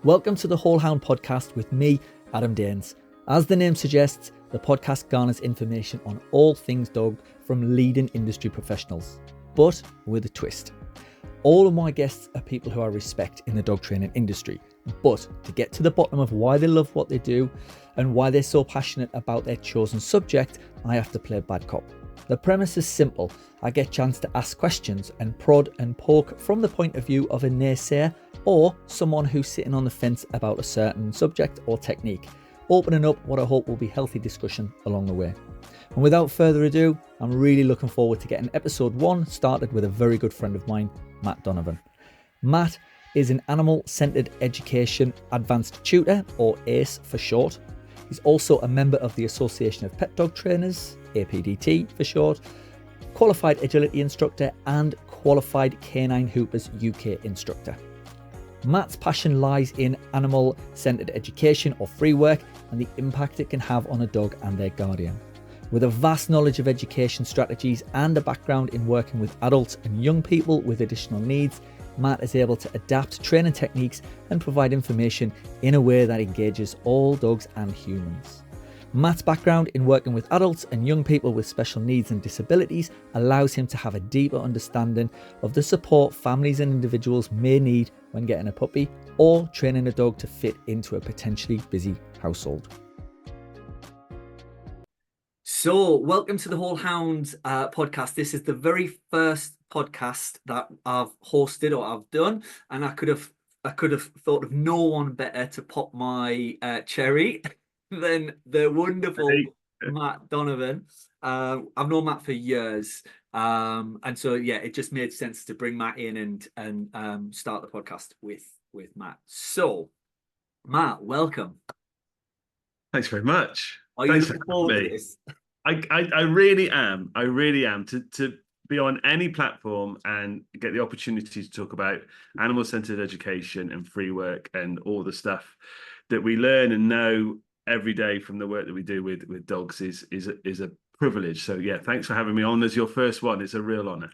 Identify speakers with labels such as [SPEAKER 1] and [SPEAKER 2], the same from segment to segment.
[SPEAKER 1] Welcome to the Whole Hound podcast with me, Adam Daines. As the name suggests, the podcast garners information on all things dog from leading industry professionals, but with a twist. All of my guests are people who I respect in the dog training industry, but to get to the bottom of why they love what they do and why they're so passionate about their chosen subject, I have to play bad cop. The premise is simple. I get a chance to ask questions and prod and poke from the point of view of a naysayer or someone who's sitting on the fence about a certain subject or technique, opening up what I hope will be healthy discussion along the way. And without further ado, I'm really looking forward to getting episode 1 started with a very good friend of mine, Matt Donovan. Matt is an animal-centered education advanced tutor, or ACE for short. He's also a member of the Association of Pet Dog Trainers, APDT for short, qualified agility instructor and qualified canine hoopers UK instructor. Matt's passion lies in animal-centered education or free work and the impact it can have on a dog and their guardian. With a vast knowledge of education strategies and a background in working with adults and young people with additional needs, Matt is able to adapt training techniques and provide information in a way that engages all dogs and humans. Matt's background in working with adults and young people with special needs and disabilities allows him to have a deeper understanding of the support families and individuals may need when getting a puppy or training a dog to fit into a potentially busy household. So, welcome to the Whole Hound podcast. This is the very first podcast that I've hosted or I've done, and I could have thought of no one better to pop my cherry than the wonderful Matt Donovan. I've known Matt for years, and so yeah, it just made sense to bring Matt in and start the podcast with Matt. So, Matt, welcome.
[SPEAKER 2] Thanks very much.
[SPEAKER 1] Are you looking forward to this?
[SPEAKER 2] I really am. I really am to be on any platform and get the opportunity to talk about animal-centered education and free work and all the stuff that we learn and know every day from the work that we do with dogs is a privilege. So yeah, thanks for having me on as your first one. It's a real honor.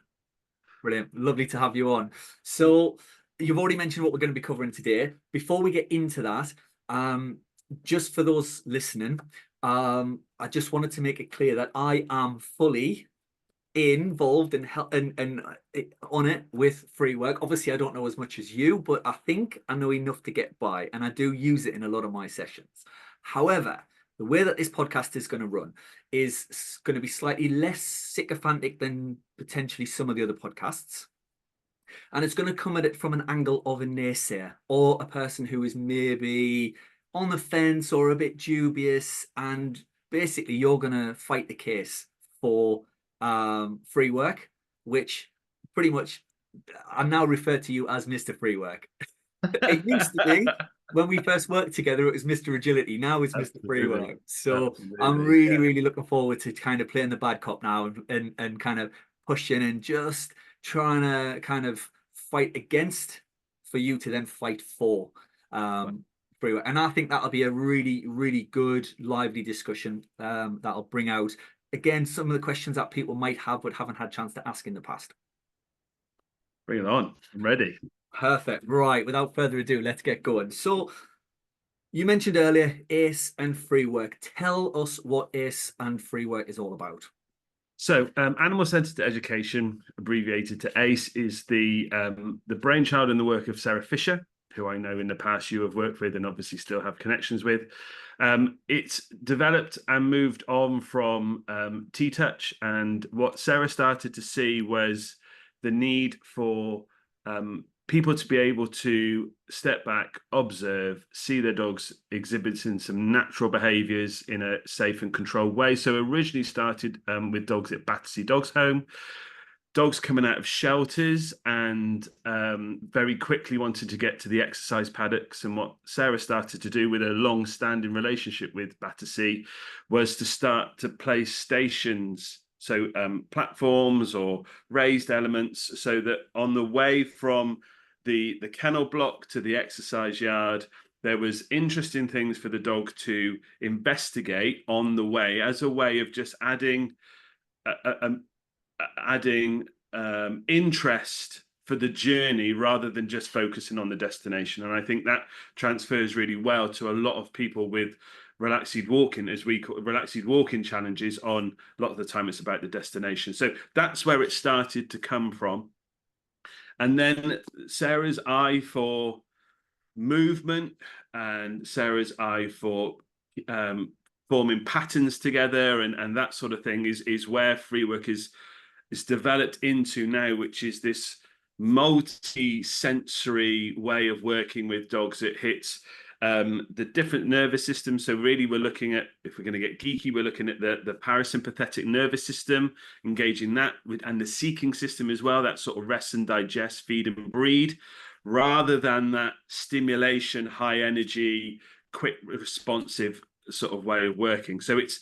[SPEAKER 1] Brilliant. Lovely to have you on. So you've already mentioned what we're going to be covering today. Before we get into that, just for those listening, I just wanted to make it clear that I am fully involved and on it with free work. Obviously, I don't know as much as you, but I think I know enough to get by, and I do use it in a lot of my sessions. However, the way that this podcast is going to run is going to be slightly less sycophantic than potentially some of the other podcasts. And it's going to come at it from an angle of a naysayer or a person who is maybe on the fence or a bit dubious. And basically, you're going to fight the case for free work, which pretty much I now refer to you as Mr. Free Work. It used to be when we first worked together, it was Mr. Agility. Now it's Mr. Free Work. So absolutely. I'm really looking forward to kind of playing the bad cop now and kind of pushing and just trying to kind of fight against for you to then fight for free work. And I think that'll be a really good, lively discussion that'll bring out, again, some of the questions that people might have but haven't had a chance to ask in the past.
[SPEAKER 2] Bring it on. I'm ready.
[SPEAKER 1] Perfect. Right. Without further ado, let's get going. So you mentioned earlier ACE and free work. Tell us what ACE and free work is all about.
[SPEAKER 2] So animal-centered education, abbreviated to ACE, is the brainchild and the work of Sarah Fisher, who I know in the past you have worked with and obviously still have connections with. It's developed and moved on from T-Touch, and what Sarah started to see was the need for people to be able to step back, observe, see their dogs exhibiting some natural behaviours in a safe and controlled way. So originally started with dogs at Battersea Dogs Home, dogs coming out of shelters, and very quickly wanted to get to the exercise paddocks. And what Sarah started to do with a long-standing relationship with Battersea was to start to place stations, so platforms or raised elements, so that on the way from the kennel block to the exercise yard, there was interesting things for the dog to investigate on the way, as a way of just adding interest for the journey rather than just focusing on the destination. And I think that transfers really well to a lot of people with relaxed walking, as we call relaxed walking challenges. On a lot of the time it's about the destination. So that's where it started to come from. And then Sarah's eye for movement and Sarah's eye for forming patterns together and that sort of thing is where Freework is developed into now, which is this multi-sensory way of working with dogs. It hits the different nervous systems. So really we're looking at, if we're going to get geeky, we're looking at the parasympathetic nervous system, engaging that with, and the seeking system as well, that sort of rest and digest, feed and breed, rather than that stimulation, high energy, quick responsive sort of way of working. So it's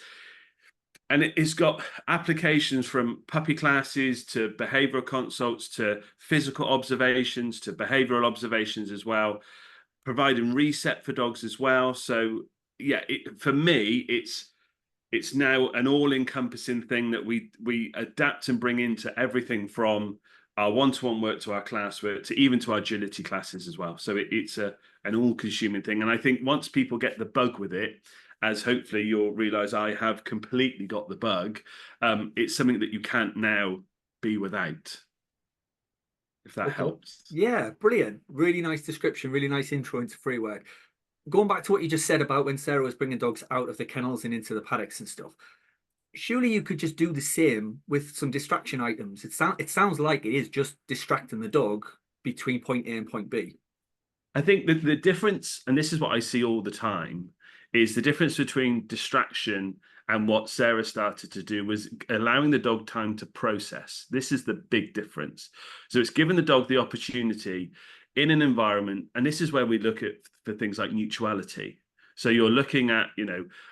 [SPEAKER 2] got applications from puppy classes to behavioral consults to physical observations to behavioral observations as well, providing reset for dogs as well. So yeah, for me, it's now an all-encompassing thing that we adapt and bring into everything from our one-to-one work to our class work to even to our agility classes as well. So it's an all-consuming thing. And I think once people get the bug with it, as hopefully you'll realize I have completely got the bug, it's something that you can't now be without, if that helps.
[SPEAKER 1] Yeah, brilliant. Really nice description, really nice intro into Freework. Going back to what you just said about when Sarah was bringing dogs out of the kennels and into the paddocks and stuff, surely you could just do the same with some distraction items. It sounds like it is just distracting the dog between point A and point B.
[SPEAKER 2] I think that the difference, and this is what I see all the time, is the difference between distraction and what Sarah started to do was allowing the dog time to process. This is the big difference. So it's given the dog the opportunity in an environment, and this is where we look at for things like mutuality. So you're looking at,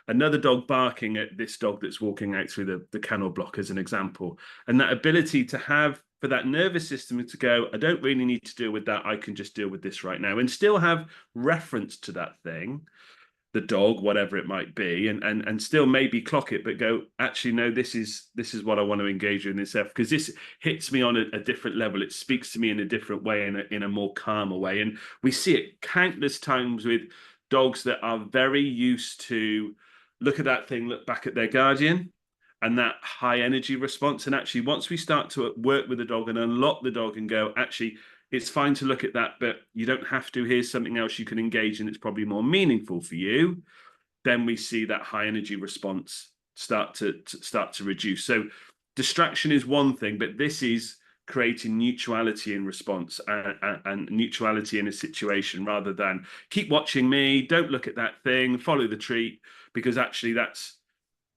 [SPEAKER 2] another dog barking at this dog that's walking out through the kennel block as an example. And that ability to have, for that nervous system to go, I don't really need to deal with that. I can just deal with this right now and still have reference to that thing, the dog, whatever it might be, and still maybe clock it, but go, actually, no, this is what I want to engage in this F, because this hits me on a different level. It speaks to me in a different way, in a more calmer way. And we see it countless times with dogs that are very used to look at that thing, look back at their guardian, and that high energy response. And actually, once we start to work with the dog and unlock the dog and go, actually, it's fine to look at that, but you don't have to. Here's something else you can engage in. It's probably more meaningful for you. Then we see that high energy response start to reduce. So distraction is one thing, but this is creating neutrality in response and neutrality in a situation, rather than keep watching me, don't look at that thing, follow the treat, because actually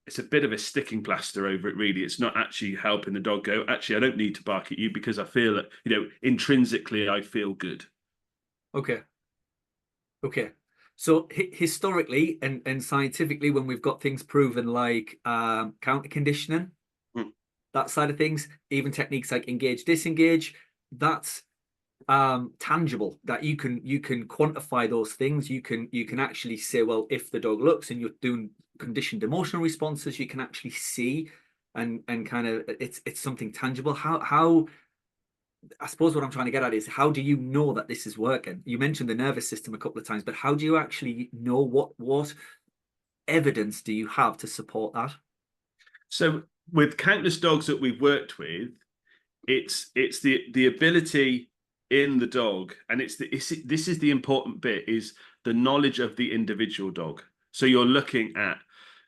[SPEAKER 2] it's a bit of a sticking plaster over it, really. It's not actually helping the dog go, actually, I don't need to bark at you because I feel that, intrinsically I feel good.
[SPEAKER 1] Okay. So historically and scientifically, when we've got things proven like counter conditioning, that side of things, even techniques like engage, disengage, that's tangible, that you can quantify those things. You can actually say, well, if the dog looks and you're doing conditioned emotional responses, you can actually see and kind of it's something tangible. How I suppose what I'm trying to get at is, how do you know that this is working? You mentioned the nervous system a couple of times, but how do you actually know? What evidence do you have to support that?
[SPEAKER 2] So with countless dogs that we've worked with, it's the ability in the dog, and this is the important bit, is the knowledge of the individual dog. So you're looking at,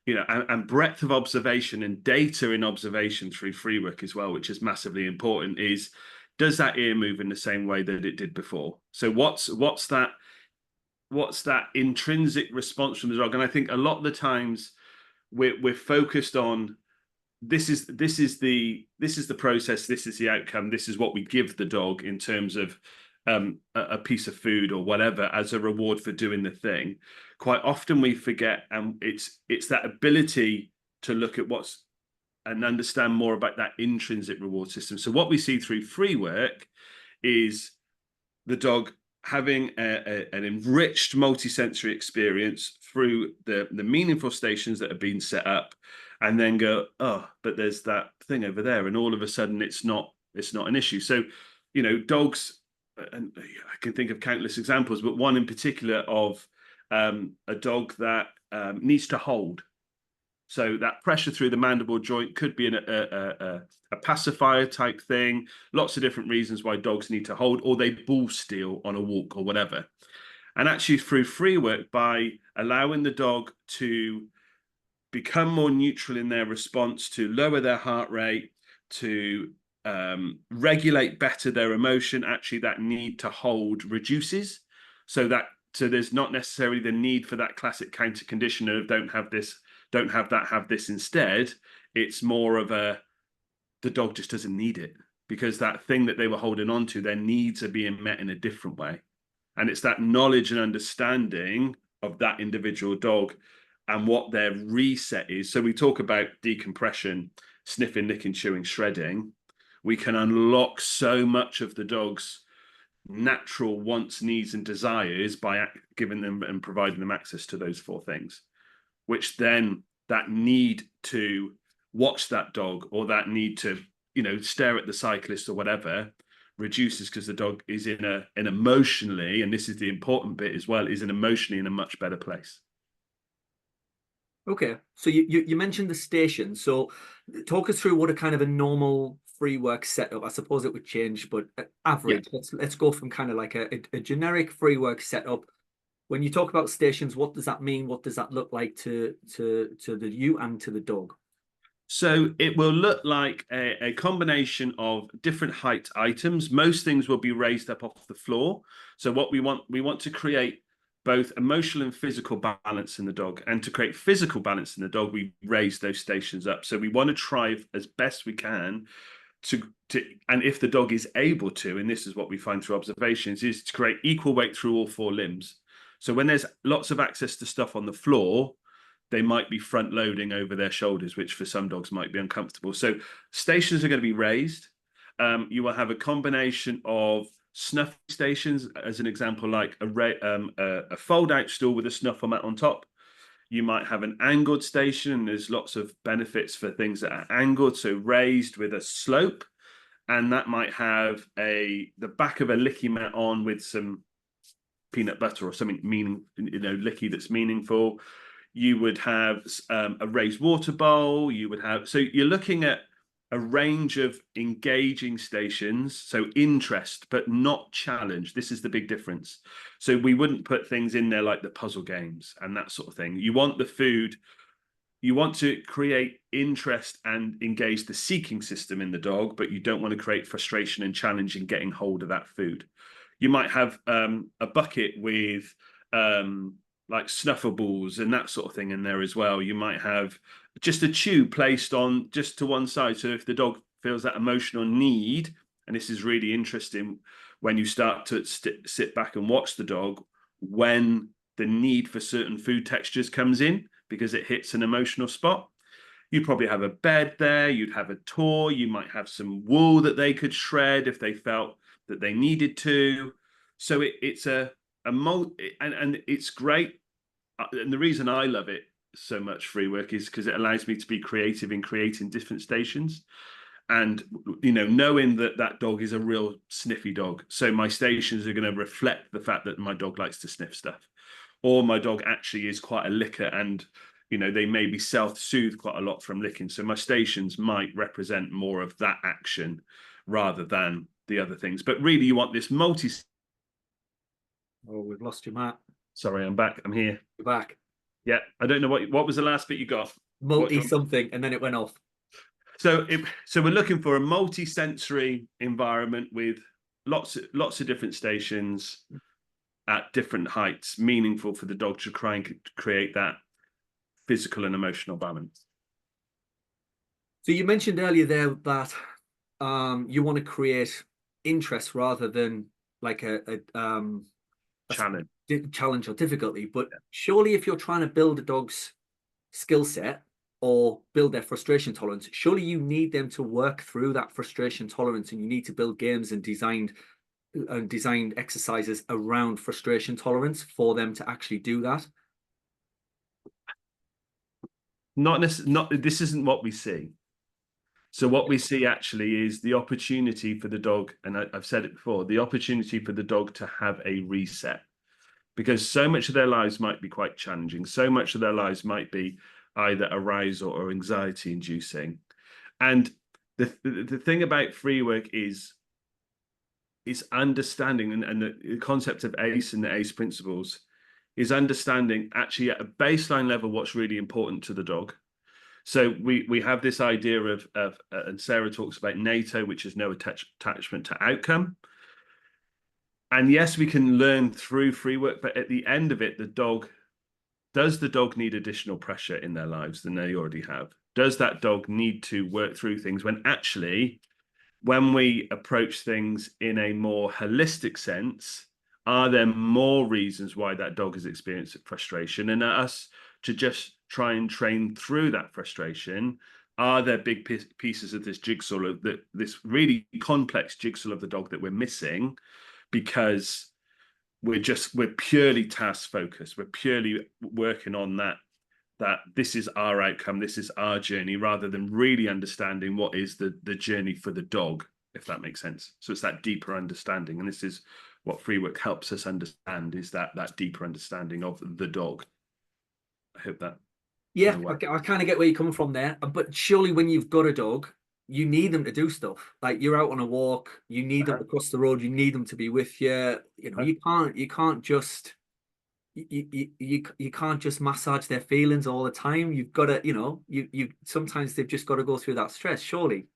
[SPEAKER 2] and breadth of observation and data in observation through Freework as well, which is massively important. Is, does that ear move in the same way that it did before? So what's that intrinsic response from the dog? And I think a lot of the times we're focused on, this is the process, this is the outcome, this is what we give the dog in terms of a piece of food or whatever as a reward for doing the thing. Quite often we forget, and it's that ability to look at and understand more about that intrinsic reward system. So what we see through Freework is the dog having an enriched multisensory experience through the meaningful stations that have been set up, and then go, oh, but there's that thing over there, and all of a sudden it's not an issue. So dogs, and I can think of countless examples, but one in particular of a dog that needs to hold. So that pressure through the mandible joint could be a pacifier type thing. Lots of different reasons why dogs need to hold, or they bull steal on a walk or whatever. And actually through Freework, by allowing the dog to become more neutral in their response, to lower their heart rate, to regulate better their emotion, actually that need to hold reduces. So there's not necessarily the need for that classic counter condition of don't have this, don't have that, have this instead. It's more of the dog just doesn't need it, because that thing that they were holding on to, their needs are being met in a different way. And it's that knowledge and understanding of that individual dog and what their reset is. So we talk about decompression, sniffing, licking, chewing, shredding. We can unlock so much of the dog's natural wants, needs, and desires by giving them and providing them access to those 4 things, which then that need to watch that dog, or that need to, stare at the cyclist or whatever, reduces, because the dog is in an emotionally, and this is the important bit as well, is an emotionally in a much better place.
[SPEAKER 1] Okay, so you mentioned the station. So talk us through what a kind of a normal Freework setup. I suppose it would change, but average. Yeah. Let's go from kind of like a generic Freework setup. When you talk about stations, what does that mean? What does that look like to you and to the dog?
[SPEAKER 2] So it will look like a combination of different height items. Most things will be raised up off the floor. So what we want to create both emotional and physical balance in the dog. And to create physical balance in the dog, we raise those stations up. So we want to try as best we can to and if the dog is able to, and this is what we find through observations, is to create equal weight through all 4 limbs. So when there's lots of access to stuff on the floor, they might be front loading over their shoulders, which for some dogs might be uncomfortable. So stations are going to be raised. You will have a combination of snuff stations, as an example, like a fold-out stool with a snuffle mat on top. You might have an angled station, and there's lots of benefits for things that are angled, so raised with a slope, and that might have the back of a licky mat on with some peanut butter or something licky that's meaningful. You would have a raised water bowl. You would have, so you're looking at a range of engaging stations, so interest, but not challenge. This is the big difference. So we wouldn't put things in there like the puzzle games and that sort of thing. You want the food, you want to create interest and engage the seeking system in the dog, but you don't want to create frustration and challenge in getting hold of that food. You might have a bucket with like snuffables and that sort of thing in there as well. You might have just a chew placed on just to one side. So if the dog feels that emotional need, and this is really interesting when you start to sit back and watch the dog, when the need for certain food textures comes in, because it hits an emotional spot. You'd probably have a bed there, you'd have a toy, you might have some wool that they could shred if they felt that they needed to. So it's and it's great. And the reason I love it so much, Freework, is because it allows me to be creative in creating different stations. And, knowing that that dog is a real sniffy dog. So my stations are going to reflect the fact that my dog likes to sniff stuff. Or my dog actually is quite a licker, and, they maybe self-soothe quite a lot from licking. So my stations might represent more of that action rather than the other things. But really, you want this multi...
[SPEAKER 1] Oh, we've lost you, Matt.
[SPEAKER 2] Sorry, I'm back. I'm here.
[SPEAKER 1] You're back.
[SPEAKER 2] Yeah, I don't know what was the last bit you got.
[SPEAKER 1] Multi-something, and then it went off.
[SPEAKER 2] So we're looking for a multi-sensory environment with lots of different stations at different heights, meaningful for the dog to try and create that physical and emotional balance.
[SPEAKER 1] So you mentioned earlier there that you want to create interest rather than like a challenge or difficulty. But surely if you're trying to build a dog's skill set or build their frustration tolerance, surely you need them to work through that frustration tolerance, and you need to build games and designed exercises around frustration tolerance for them to actually do that.
[SPEAKER 2] Not this isn't what we see. So what we see actually is the opportunity for the dog, and I've said it before, the opportunity for the dog to have a reset, because so much of their lives might be quite challenging. So much of their lives might be either arousal or anxiety inducing. And the thing about free work is understanding, and the concept of ACE and the ACE principles is understanding actually at a baseline level what's really important to the dog. So we have this idea of and Sarah talks about NATO, which is no attachment to outcome. And yes, we can learn through free work, but at the end of it, does the dog need additional pressure in their lives than they already have? Does that dog need to work through things when actually, when we approach things in a more holistic sense, are there more reasons why that dog is experiencing frustration, and us to just try and train through that frustration? Are there big pieces of this jigsaw, this really complex jigsaw of the dog that we're missing because we're purely task focused, we're purely working on that this is our outcome, this is our journey, rather than really understanding what is the journey for the dog, if that makes sense. So it's that deeper understanding, and this is what free work helps us understand, is that deeper understanding of the dog. I hope that.
[SPEAKER 3] Yeah, I kind of get where you're coming from there, but surely when you've got a dog, you need them to do stuff. Like you're out on a walk, you need them to cross the road, you need them to be with you. You know, you can't just you can't just massage their feelings all the time. You've got to, you sometimes they've just got to go through that stress, surely.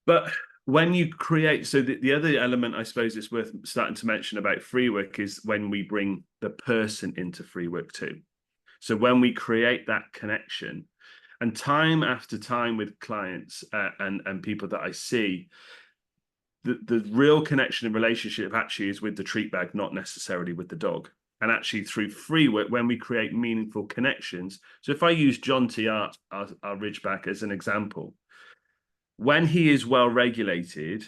[SPEAKER 2] But when you create, so the other element I suppose it's worth starting to mention about free work is when we bring the person into free work too. So when we create that connection, and time after time with clients and people that I see, the real connection and relationship actually is with the treat bag, not necessarily with the dog. And actually through free work, when we create meaningful connections. So if I use Jonty, our Ridgeback, as an example, when he is well regulated,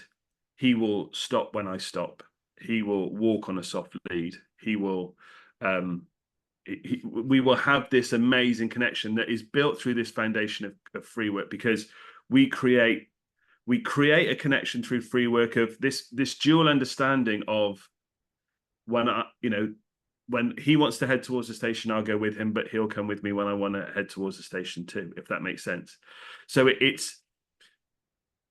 [SPEAKER 2] he will stop when I stop. He will walk on a soft lead. He will, we will have this amazing connection that is built through this foundation of free work, because we create a connection through free work of this dual understanding of when when he wants to head towards the station, I'll go with him, but he'll come with me when I want to head towards the station too, if that makes sense. So it's,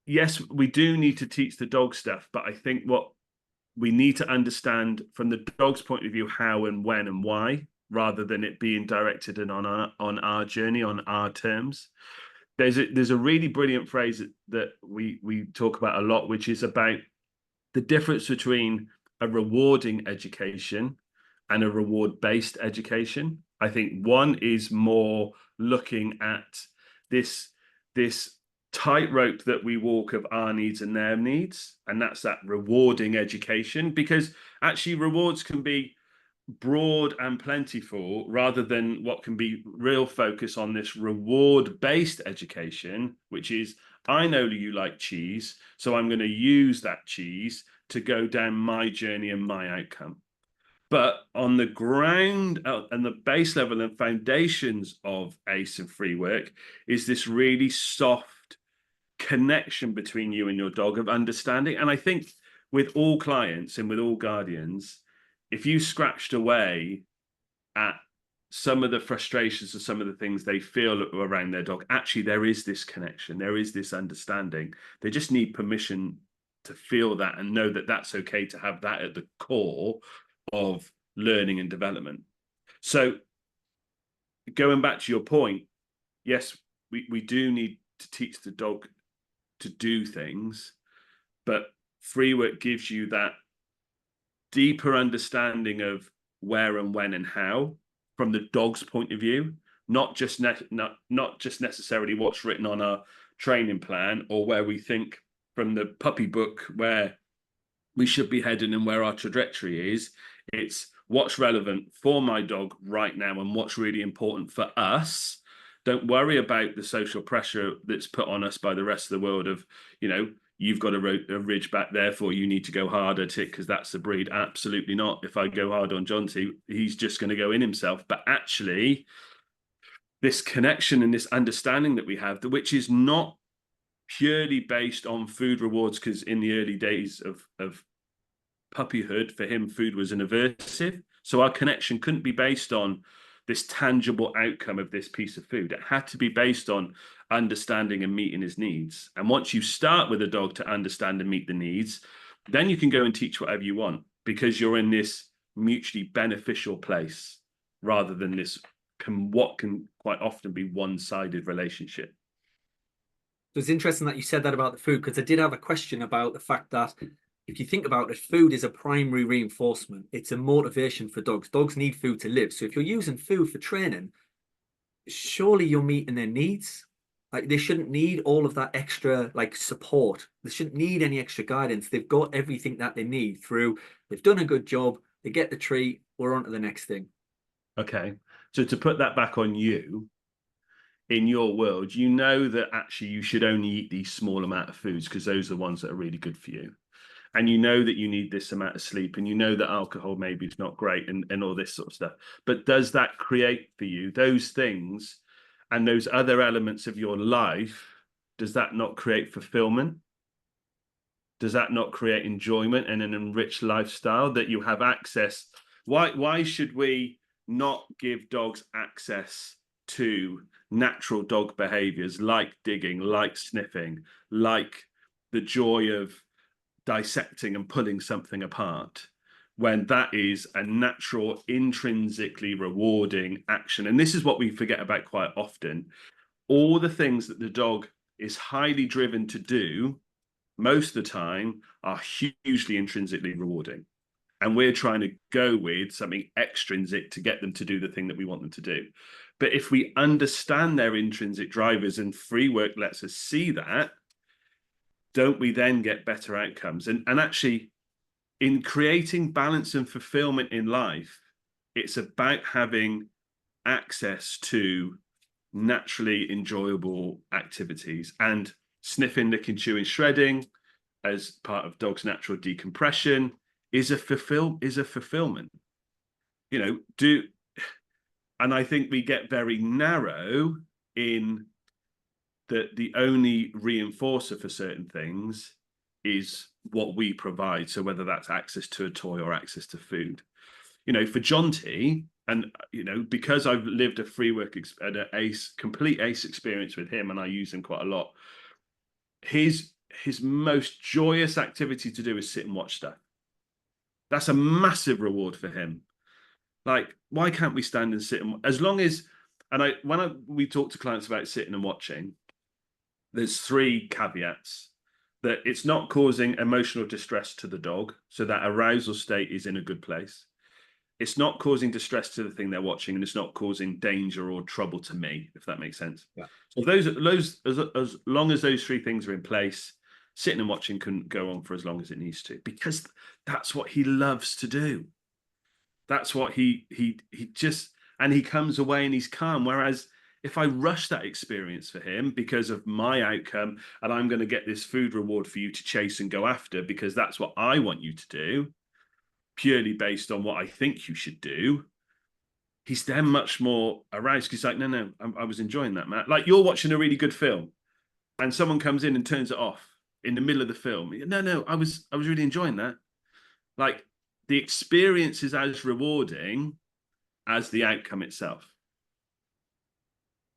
[SPEAKER 2] yes, we do need to teach the dog stuff, but I think what we need to understand from the dog's point of view, how and when and why, rather than it being directed and on our journey, on our terms. There's a really brilliant phrase that we talk about a lot, which is about the difference between a rewarding education and a reward-based education. I think one is more looking at this tightrope that we walk of our needs and their needs, and that's that rewarding education, because actually rewards can be broad and plentiful, rather than what can be real focus on this reward-based education, which is, I know you like cheese, so I'm going to use that cheese to go down my journey and my outcome. But on the ground and the base level and foundations of ACE and free work is this really soft connection between you and your dog of understanding. And I think with all clients and with all guardians, if you scratched away at some of the frustrations of some of the things they feel around their dog, actually there is this connection, there is this understanding. They just need permission to feel that and know that that's okay to have that at the core of learning and development. So going back to your point, yes, we do need to teach the dog to do things, but free work gives you that deeper understanding of where and when and how from the dog's point of view, not just necessarily what's written on our training plan, or where we think from the puppy book where we should be heading and where our trajectory is. It's what's relevant for my dog right now and what's really important for us. Don't worry about the social pressure that's put on us by the rest of the world of, you've got a Ridgeback, therefore you need to go harder because that's the breed. Absolutely not. If I go hard on Jonty, he's just going to go in himself. But actually, this connection and this understanding that we have, which is not purely based on food rewards, because in the early days of puppyhood, for him, food was an aversive. So our connection couldn't be based on this tangible outcome of this piece of food. It had to be based on understanding and meeting his needs. And once you start with a dog to understand and meet the needs, then you can go and teach whatever you want, because you're in this mutually beneficial place rather than this what can quite often be one-sided relationship.
[SPEAKER 3] So it's interesting that you said that about the food, because I did have a question about the fact that if you think about it, food is a primary reinforcement. It's a motivation for dogs. Dogs need food to live. So if you're using food for training, surely you're meeting their needs. Like, they shouldn't need all of that extra like support. They shouldn't need any extra guidance. They've got everything that they need through. They've done a good job. They get the treat. We're on to the next thing.
[SPEAKER 2] Okay. So to put that back on you, in your world, you know that actually you should only eat these small amount of foods because those are the ones that are really good for you. And you know that you need this amount of sleep, and you know that alcohol maybe is not great, and all this sort of stuff. But does that create for you those things and those other elements of your life? Does that not create fulfillment? Does that not create enjoyment and an enriched lifestyle that you have access? Why should we not give dogs access to natural dog behaviors like digging, like sniffing, like the joy of dissecting and pulling something apart, when that is a natural, intrinsically rewarding action? And this is what we forget about quite often. All the things that the dog is highly driven to do most of the time are hugely intrinsically rewarding. And we're trying to go with something extrinsic to get them to do the thing that we want them to do. But if we understand their intrinsic drivers, and Freework lets us see that, don't we then get better outcomes? And actually, in creating balance and fulfillment in life, it's about having access to naturally enjoyable activities. And sniffing, licking, chewing, shredding as part of dogs' natural decompression is a fulfillment. And I think we get very narrow in that the only reinforcer for certain things is what we provide. So whether that's access to a toy or access to food, for Jonty, and because I've lived a Freework complete ace experience with him, and I use him quite a lot, his most joyous activity to do is sit and watch stuff. That's a massive reward for him. Like, why can't we stand and sit and, as long as, and we talk to clients about sitting and watching, there's 3 caveats: that it's not causing emotional distress to the dog, so that arousal state is in a good place. It's not causing distress to the thing they're watching, and it's not causing danger or trouble to me, if that makes sense.
[SPEAKER 3] Yeah.
[SPEAKER 2] So those as long as those 3 things are in place, sitting and watching can go on for as long as it needs to, because that's what he loves to do. That's what he just, and he comes away and he's calm. Whereas if I rush that experience for him because of my outcome, and I'm going to get this food reward for you to chase and go after because that's what I want you to do, purely based on what I think you should do, he's then much more aroused. He's like, no, I was enjoying that, Matt. Like, you're watching a really good film and someone comes in and turns it off in the middle of the film. No, I was really enjoying that. Like, the experience is as rewarding as the outcome itself.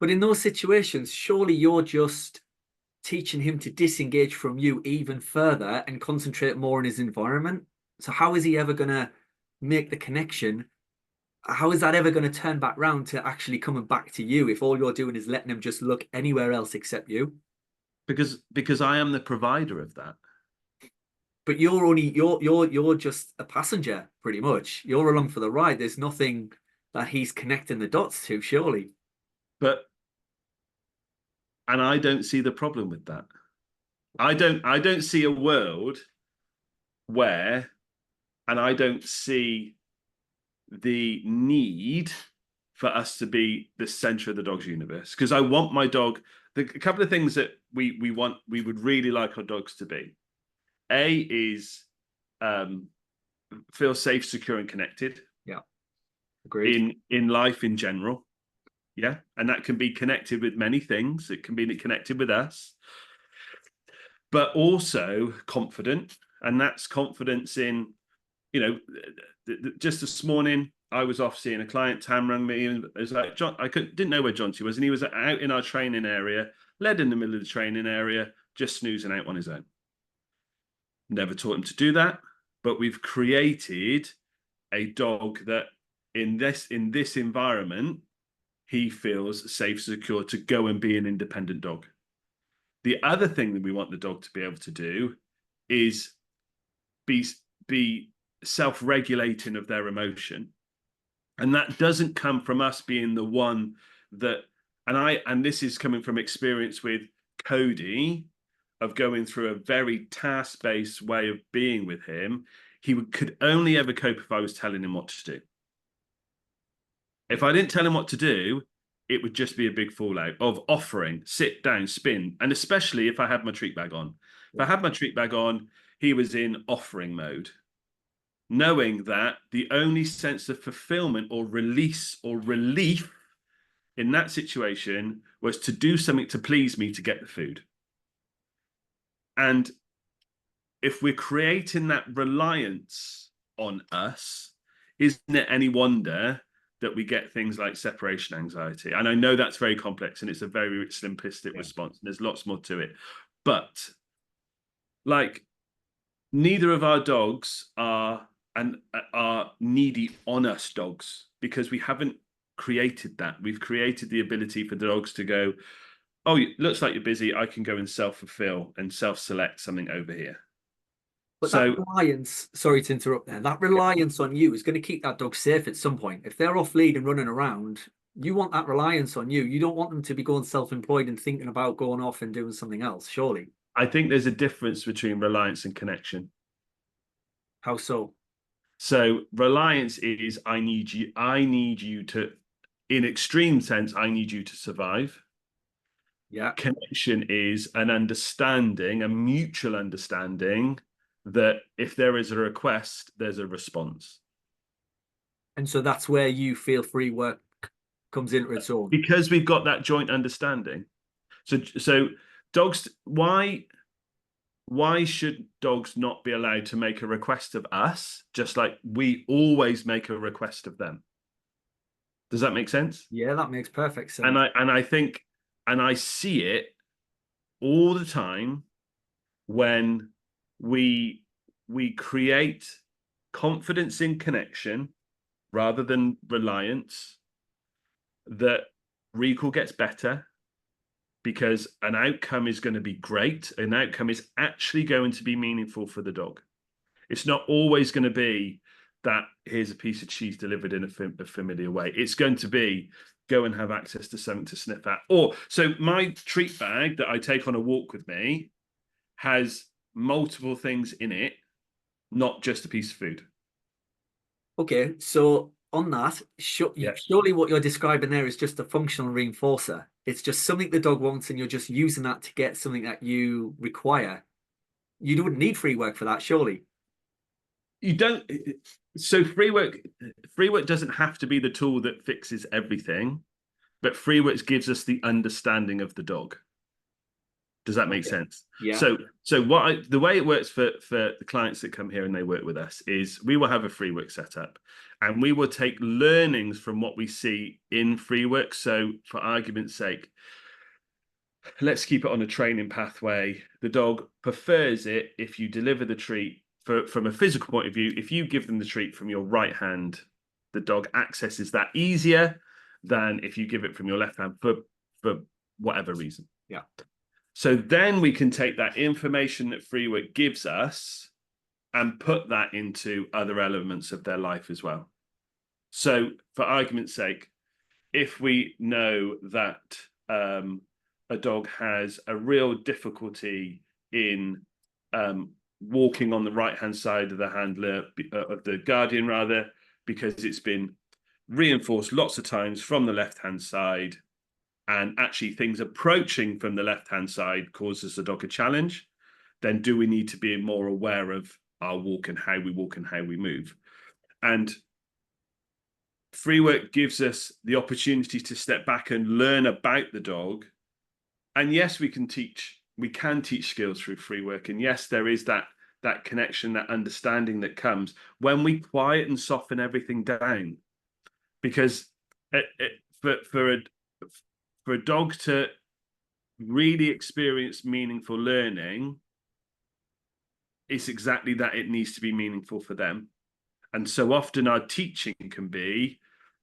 [SPEAKER 3] But in those situations, surely you're just teaching him to disengage from you even further and concentrate more on his environment. So how is he ever going to make the connection? How is that ever going to turn back round to actually coming back to you if all you're doing is letting him just look anywhere else except you?
[SPEAKER 2] Because I am the provider of that.
[SPEAKER 3] But you're just a passenger, pretty much. You're along for the ride. There's nothing that he's connecting the dots to, surely.
[SPEAKER 2] And I don't see the problem with that. I don't see a world where, and I don't see the need for us to be the center of the dog's universe, because I want my dog, a couple of things that we would really like our dogs to be. A is feel safe, secure, and connected.
[SPEAKER 3] Yeah, agreed.
[SPEAKER 2] In life in general. Yeah, and that can be connected with many things. It can be connected with us. but also confident. And that's confidence in, you know, just this morning, I was off seeing a client. Tam rang me and it was like, John, didn't know where Jonty was. And he was out in our training area, led in the middle of the training area, just snoozing out on his own. Never taught him to do that, but we've created a dog that in this environment, he feels safe, secure to go and be an independent dog. The other thing that we want the dog to be able to do is be self-regulating of their emotion. And that doesn't come from us being the one that, and this is coming from experience with Cody, of going through a very task-based way of being with him. He could only ever cope if I was telling him what to do. If I didn't tell him what to do, it would just be a big fallout of offering, sit down, spin. And especially if I had my treat bag on. If I had my treat bag on, he was in offering mode, knowing that the only sense of fulfillment or release or relief in that situation was to do something to please me to get the food. And if we're creating that reliance on us, isn't it any wonder that we get things like separation anxiety? And I know that's very complex and it's a very simplistic response, and there's lots more to it. But like, neither of our dogs are needy on us dogs, because we haven't created that. We've created the ability for the dogs to go, oh, it looks like you're busy, I can go and self-fulfill and self-select something over here.
[SPEAKER 3] But that reliance, sorry to interrupt there, that reliance on you is going to keep that dog safe at some point. If they're off lead and running around, you want that reliance on you. You don't want them to be going self-employed and thinking about going off and doing something else, surely.
[SPEAKER 2] I think there's a difference between reliance and connection.
[SPEAKER 3] How so?
[SPEAKER 2] So reliance is, I need you to, in extreme sense, I need you to survive.
[SPEAKER 3] Yeah.
[SPEAKER 2] Connection is an understanding, a mutual understanding that if there is a request, there's a response.
[SPEAKER 3] And so that's where you feel Freework comes into its own.
[SPEAKER 2] Because we've got that joint understanding. So dogs, why should dogs not be allowed to make a request of us, just like we always make a request of them? Does that make sense?
[SPEAKER 3] Yeah, that makes perfect sense.
[SPEAKER 2] And I think, and I see it all the time when we create confidence in connection rather than reliance, that recall gets better, because an outcome is going to be great. An outcome is actually going to be meaningful for the dog. It's not always going to be that here's a piece of cheese delivered in a familiar way. It's going to be go and have access to something to sniff at. Or, so my treat bag that I take on a walk with me has multiple things in it, not just a piece of food.
[SPEAKER 3] Okay, so on that, surely what you're describing there is just a functional reinforcer. It's just something the dog wants, and you're just using that to get something that you require. You wouldn't need Freework for that, surely.
[SPEAKER 2] You don't. So Freework doesn't have to be the tool that fixes everything, but Freework gives us the understanding of the dog. Does that make sense?
[SPEAKER 3] Yeah.
[SPEAKER 2] So the way it works for the clients that come here and they work with us is we will have a Freework setup, and we will take learnings from what we see in Freework. So for argument's sake, let's keep it on a training pathway. The dog prefers it if you deliver the treat from a physical point of view. If you give them the treat from your right hand, the dog accesses that easier than if you give it from your left hand for whatever reason.
[SPEAKER 3] Yeah.
[SPEAKER 2] So then we can take that information that Freework gives us and put that into other elements of their life as well. So for argument's sake, if we know that a dog has a real difficulty in walking on the right-hand side of the handler, of the guardian rather, because it's been reinforced lots of times from the left-hand side, and actually things approaching from the left-hand side causes the dog a challenge, then do we need to be more aware of our walk and how we move? And Freework gives us the opportunity to step back and learn about the dog. And yes, we can teach we can teach skills through Freework, and yes, there is that connection, that understanding that comes when we quiet and soften everything down. Because for a dog to really experience meaningful learning, it's exactly that. It needs to be meaningful for them. And so often our teaching can be,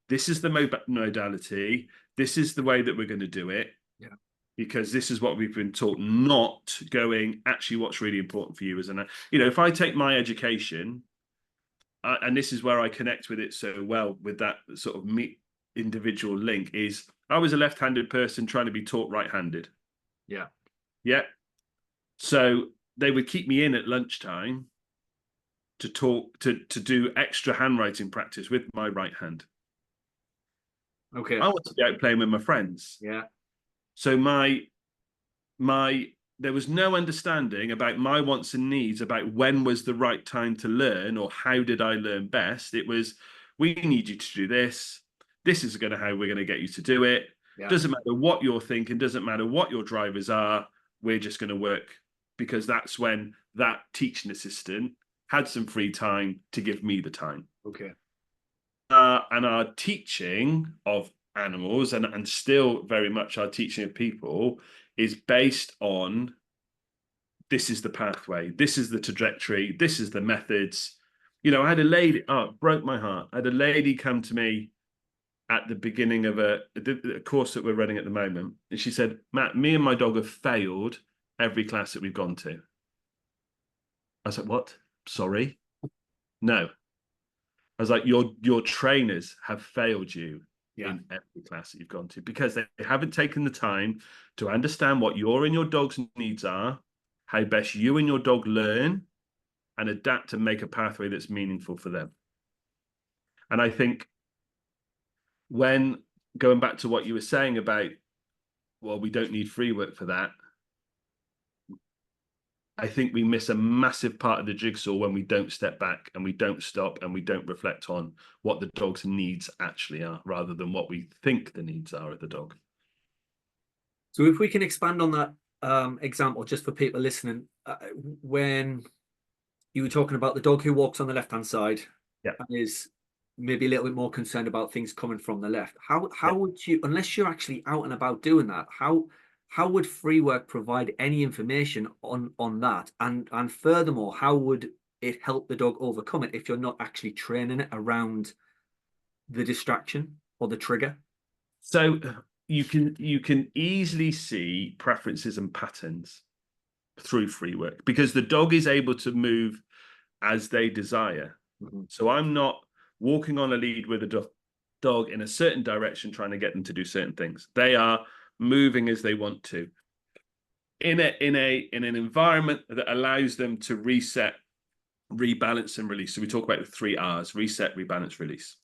[SPEAKER 2] this is the modality, this is the way that we're going to do it.
[SPEAKER 3] Yeah.
[SPEAKER 2] Because this is what we've been taught, not going, actually, what's really important for you is, if I take my education, and this is where I connect with it so well, with that sort of individual link, is I was a left-handed person trying to be taught right-handed.
[SPEAKER 3] Yeah.
[SPEAKER 2] Yeah. So they would keep me in at lunchtime to talk, to do extra handwriting practice with my right hand.
[SPEAKER 3] Okay.
[SPEAKER 2] I want to be out playing with my friends.
[SPEAKER 3] Yeah.
[SPEAKER 2] So there was no understanding about my wants and needs, about when was the right time to learn, or how did I learn best. It was, we need you to do this. This is how we're going to get you to do it.
[SPEAKER 3] Yeah.
[SPEAKER 2] Doesn't matter what you're thinking, doesn't matter what your drivers are. We're just going to work, because that's when that teaching assistant had some free time to give me the time.
[SPEAKER 3] Okay.
[SPEAKER 2] And our teaching of animals, and still very much our teaching of people, is based on, this is the pathway, this is the trajectory, this is the methods. I had a lady, it broke my heart. I had a lady come to me at the beginning of a course that we're running at the moment. And she said, Matt, me and my dog have failed every class that we've gone to. I was like, what? Sorry? No. I was like, your trainers have failed you in every class that you've gone to, because they haven't taken the time to understand what your and your dog's needs are, how best you and your dog learn and adapt and make a pathway that's meaningful for them. And I think, when going back to what you were saying about, well, we don't need Freework for that, I think we miss a massive part of the jigsaw when we don't step back and we don't stop and we don't reflect on what the dog's needs actually are, rather than what we think the needs are of the dog.
[SPEAKER 3] So if we can expand on that example, just for people listening, when you were talking about the dog who walks on the left-hand side,
[SPEAKER 2] yeah,
[SPEAKER 3] and is maybe a little bit more concerned about things coming from the left, how would you, unless you're actually out and about doing that, how would Freework provide any information on that? And furthermore, how would it help the dog overcome it if you're not actually training it around the distraction or the trigger?
[SPEAKER 2] So you can easily see preferences and patterns through Freework, because the dog is able to move as they desire. Mm-hmm. So I'm not walking on a lead with a dog in a certain direction trying to get them to do certain things. They are moving as they want to, in an environment that allows them to reset, rebalance, and release. So we talk about the 3 R's: reset, rebalance, release.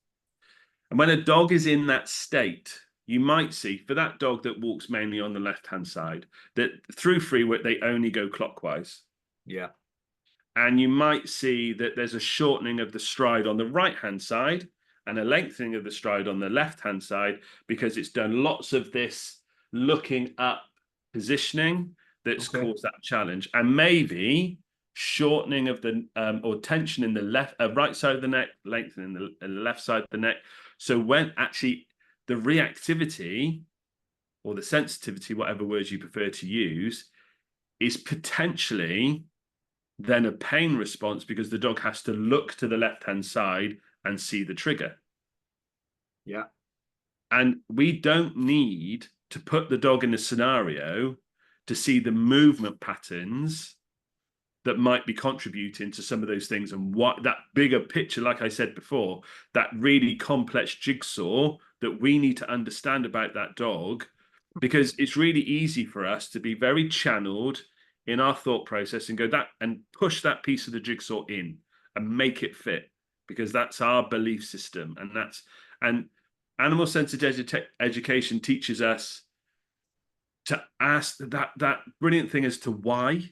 [SPEAKER 2] And when a dog is in that state, you might see, for that dog that walks mainly on the left-hand side, that through Freework, they only go clockwise.
[SPEAKER 3] Yeah.
[SPEAKER 2] And you might see that there's a shortening of the stride on the right-hand side and a lengthening of the stride on the left-hand side, because it's done lots of this looking up positioning that's caused that challenge. And maybe shortening of the or tension in the right side of the neck, lengthening the left side of the neck. So when actually the reactivity or the sensitivity, whatever words you prefer to use, is potentially then a pain response, because the dog has to look to the left-hand side and see the trigger.
[SPEAKER 3] Yeah.
[SPEAKER 2] And we don't need to put the dog in a scenario to see the movement patterns that might be contributing to some of those things, and what that bigger picture, like I said before, that really complex jigsaw that we need to understand about that dog, because it's really easy for us to be very channeled in our thought process and go that and push that piece of the jigsaw in and make it fit, because that's our belief system. And animal-centered education teaches us to ask that brilliant thing as to why.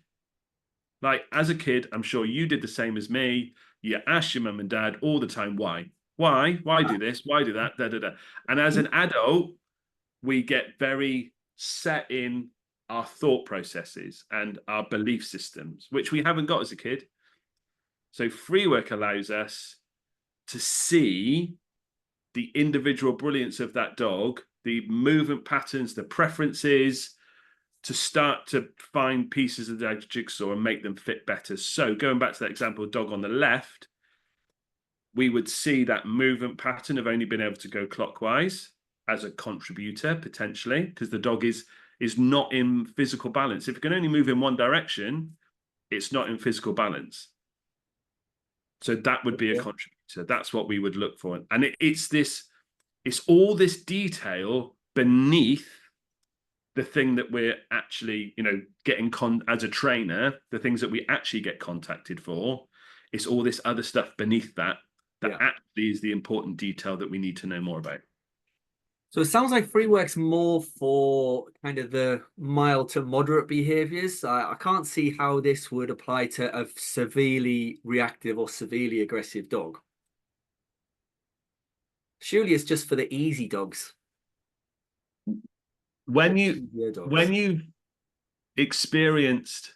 [SPEAKER 2] Like, as a kid, I'm sure you did the same as me. You ask your mum and dad all the time, why do this, why do that, da, da, da. And as an adult, we get very set in our thought processes and our belief systems, which we haven't got as a kid. So Freework allows us to see the individual brilliance of that dog, the movement patterns, the preferences, to start to find pieces of the jigsaw and make them fit better. So going back to that example, dog on the left, we would see that movement pattern of only being able to go clockwise as a contributor, potentially, because the dog is not in physical balance. If it can only move in one direction, it's not in physical balance. So that would be a contributor. That's what we would look for. And it's all this detail beneath the thing that we're actually, getting as a trainer, the things that we actually get contacted for. It's all this other stuff beneath that actually is the important detail that we need to know more about.
[SPEAKER 3] So it sounds like Freework's more for kind of the mild to moderate behaviors. I can't see how this would apply to a severely reactive or severely aggressive dog. Surely it's just for the easy dogs.
[SPEAKER 2] When you've experienced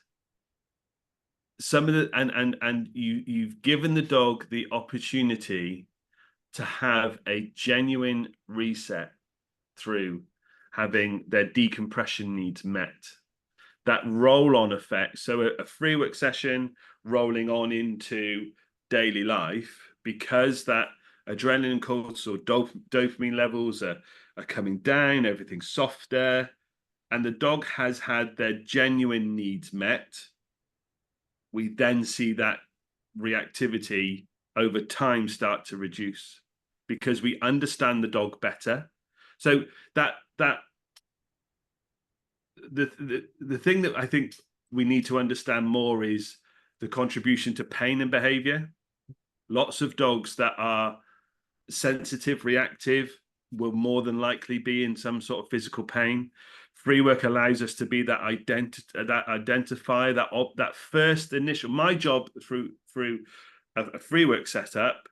[SPEAKER 2] some of the and you've given the dog the opportunity to have a genuine reset through having their decompression needs met, that roll-on effect. So a Freework session rolling on into daily life, because that adrenaline, cortisol, dopamine levels are coming down, everything's softer, and the dog has had their genuine needs met. We then see that reactivity over time start to reduce because we understand the dog better. So the thing that I think we need to understand more is the contribution to pain and behavior. Lots of dogs that are sensitive, reactive, will more than likely be in some sort of physical pain. Freework allows us to be that identifier, that first initial. My job through a Freework setup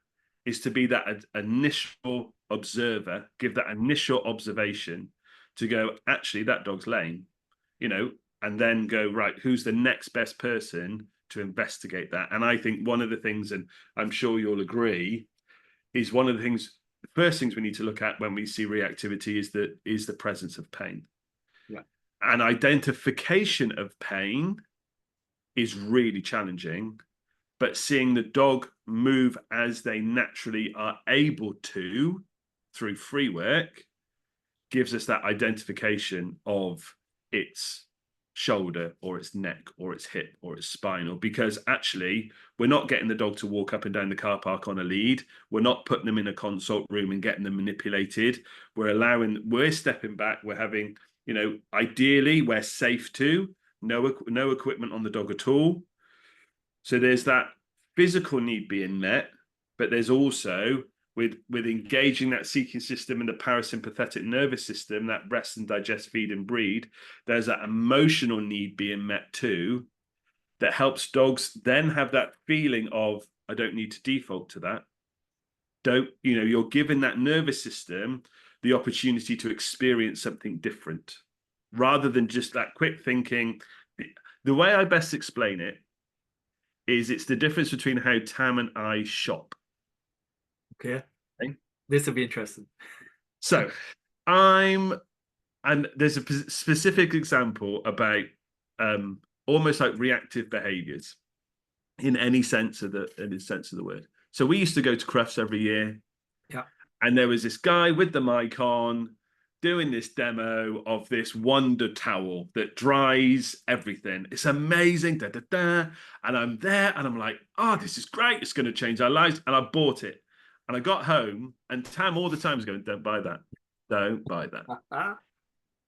[SPEAKER 2] is to be that initial observer, give that initial observation, to go, actually, that dog's lame, and then go, right, who's the next best person to investigate that? And I think one of the things, and I'm sure you'll agree, is one of the first things we need to look at when we see reactivity is the presence of pain.
[SPEAKER 3] Yeah.
[SPEAKER 2] And identification of pain is really challenging, but seeing the dog move as they naturally are able to through Freework gives us that identification of its shoulder or its neck or its hip or its spinal, because actually we're not getting the dog to walk up and down the car park on a lead. We're not putting them in a consult room and getting them manipulated. We're stepping back. We're having, ideally we're safe to, no equipment on the dog at all. So there's that physical need being met, but there's also with engaging that seeking system and the parasympathetic nervous system, that rest and digest, feed and breed, there's that emotional need being met too, that helps dogs then have that feeling of, I don't need to default to that. You're giving that nervous system the opportunity to experience something different rather than just that quick thinking. The way I best explain it is it's the difference between how Tam and I shop.
[SPEAKER 3] Okay. This will be interesting.
[SPEAKER 2] So and there's a specific example about almost like reactive behaviors in any sense of the word. So we used to go to Crufts every year.
[SPEAKER 3] Yeah.
[SPEAKER 2] And there was this guy with the mic on doing this demo of this wonder towel that dries everything. It's amazing. And I'm there and I'm like, oh, this is great. It's going to change our lives. And I bought it. And I got home and Tam all the time was going, don't buy that. Don't buy that.